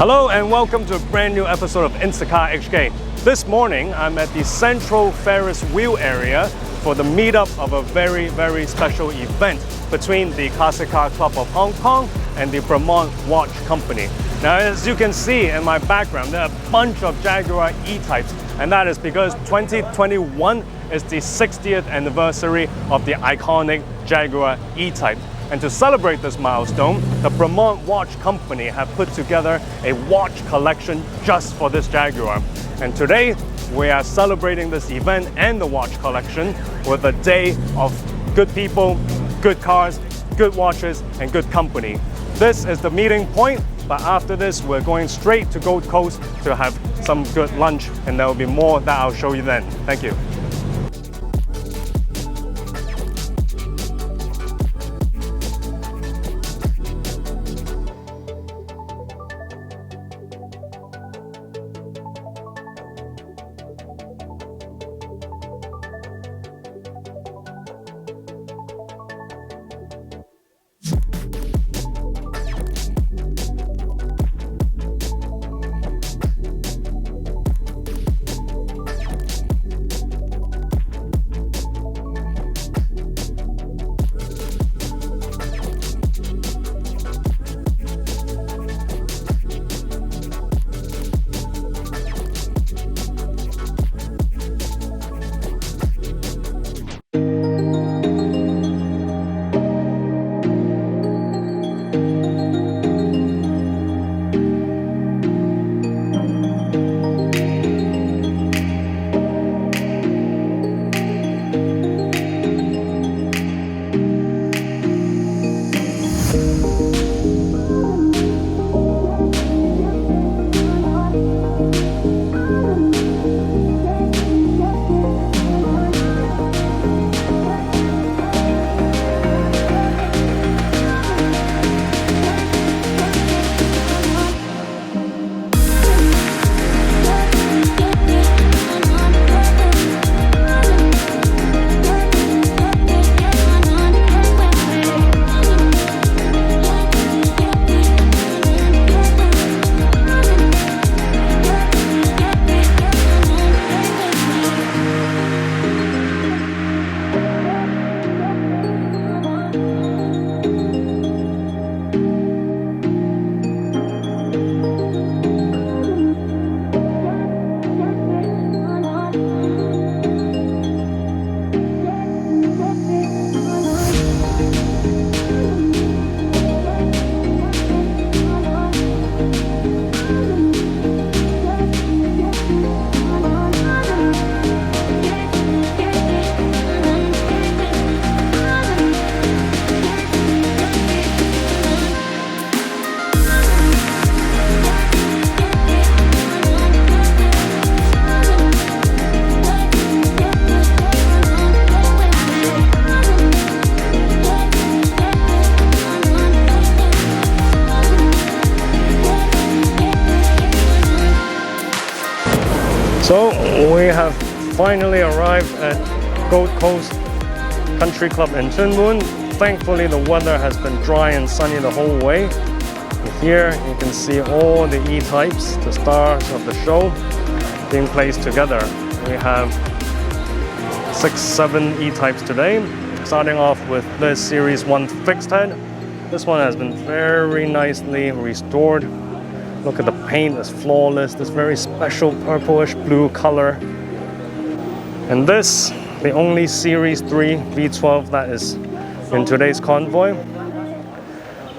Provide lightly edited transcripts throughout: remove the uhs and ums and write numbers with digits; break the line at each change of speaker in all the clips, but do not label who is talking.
Hello and welcome to a brand new episode of Instacar HK. This morning I'm at the Central Ferris wheel area for the meetup of a very special event between the Classic Car Club of Hong Kong and the Bremont Watch Company. Now, as you can see in my background, there are a bunch of Jaguar E-Types, and that is because 2021 is the 60th anniversary of the iconic Jaguar E-Type. And to celebrate this milestone, the Bremont Watch Company have put together a watch collection just for this Jaguar. And today, we are celebrating this event and the watch collection with a day of good people, good cars, good watches, and good company. This is the meeting point, but after this, we're going straight to Gold Coast to have some good lunch, and there will be more that I'll show you then. Thank you. So we have finally arrived at Gold Coast Country Club in Tuen Mun. Thankfully the weather has been dry and sunny the whole way. Here you can see all the E-Types, the stars of the show, being placed together. We have 6-7 E-Types today, starting off with the Series 1 fixed head. This one has been very nicely restored. Look at the paint, it's flawless, this very special purplish blue color. And this, the only Series 3 V12 that is in today's convoy.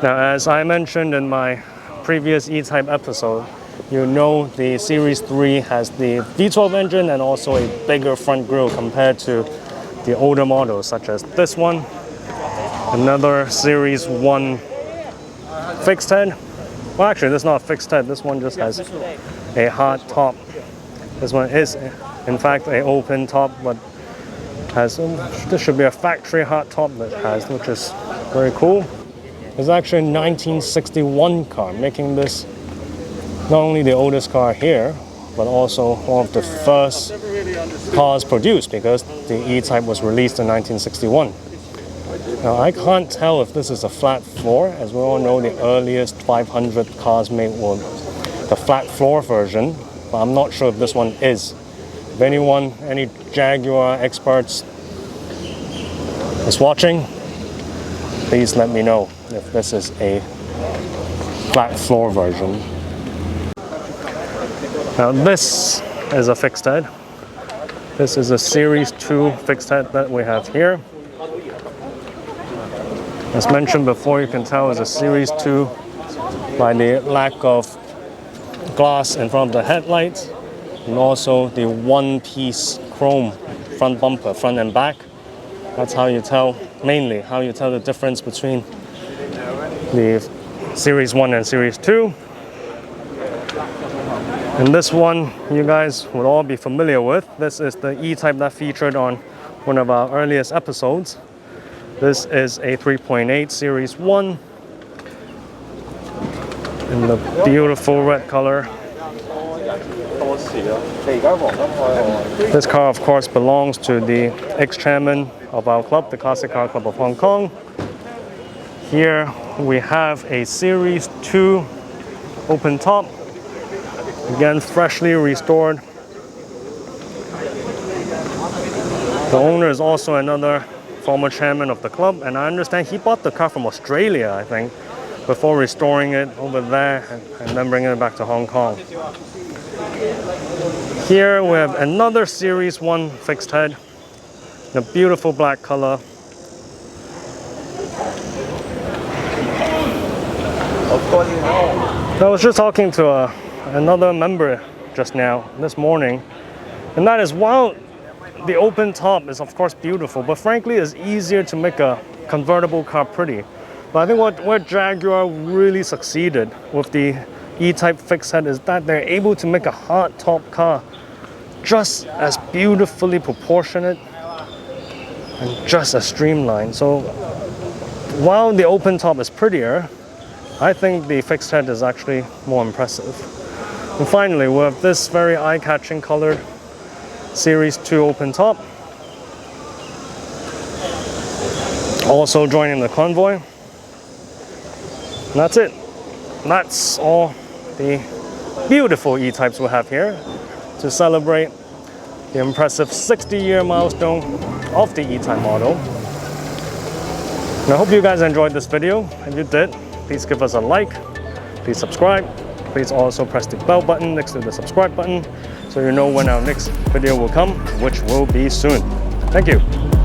Now, as I mentioned in my previous E-Type episode, you know the Series 3 has the V12 engine and also a bigger front grille compared to the older models, such as this one, another Series 1 fixed head. Well, actually, this is not a fixed head. This one just has a hard top. This one is, in fact, an open top, but has this should be a factory hard top that has, which is very cool. It's actually a 1961 car, making this not only the oldest car here, but also one of the first cars produced, because the E-Type was released in 1961. Now, I can't tell if this is a flat floor. As we all know, the earliest 500 cars made were the flat floor version, but I'm not sure if this one is. If anyone, any Jaguar experts is watching, please let me know if this is a flat floor version. Now this is a fixed head. This is a Series 2 fixed head that we have here. As mentioned before, you can tell it's a Series 2 by the lack of glass in front of the headlights, and also the one-piece chrome front bumper, front and back. That's how you tell, mainly how you tell the difference between the Series 1 and Series 2. And this one you guys would all be familiar with. This is the E-Type that featured on one of our earliest episodes. This is a 3.8 Series 1 in the beautiful red color. This car, of course, belongs to the ex-chairman of our club, the Classic Car Club of Hong Kong. Here we have a Series 2 open top, again freshly restored. The owner is also another former chairman of the club, and I understand he bought the car from Australia, I think, before restoring it over there and then bringing it back to Hong Kong. Here we have another Series 1 fixed head in a beautiful black color. I was just talking to another member just now, this morning, and that is, while the open top is of course beautiful, but frankly it's easier to make a convertible car pretty. But I think where Jaguar really succeeded with the E-Type fixed head is that they're able to make a hard top car just as beautifully proportionate and just as streamlined. So while the open top is prettier, I think the fixed head is actually more impressive. And finally, we have this very eye-catching colored Series 2 open top. Also joining the convoy. And that's it. That's all the beautiful E-Types we have here to celebrate the impressive 60-year milestone of the E-Type model. And I hope you guys enjoyed this video. If you did, please give us a like, please subscribe. Please also press the bell button next to the subscribe button so you know when our next video will come, which will be soon. Thank you.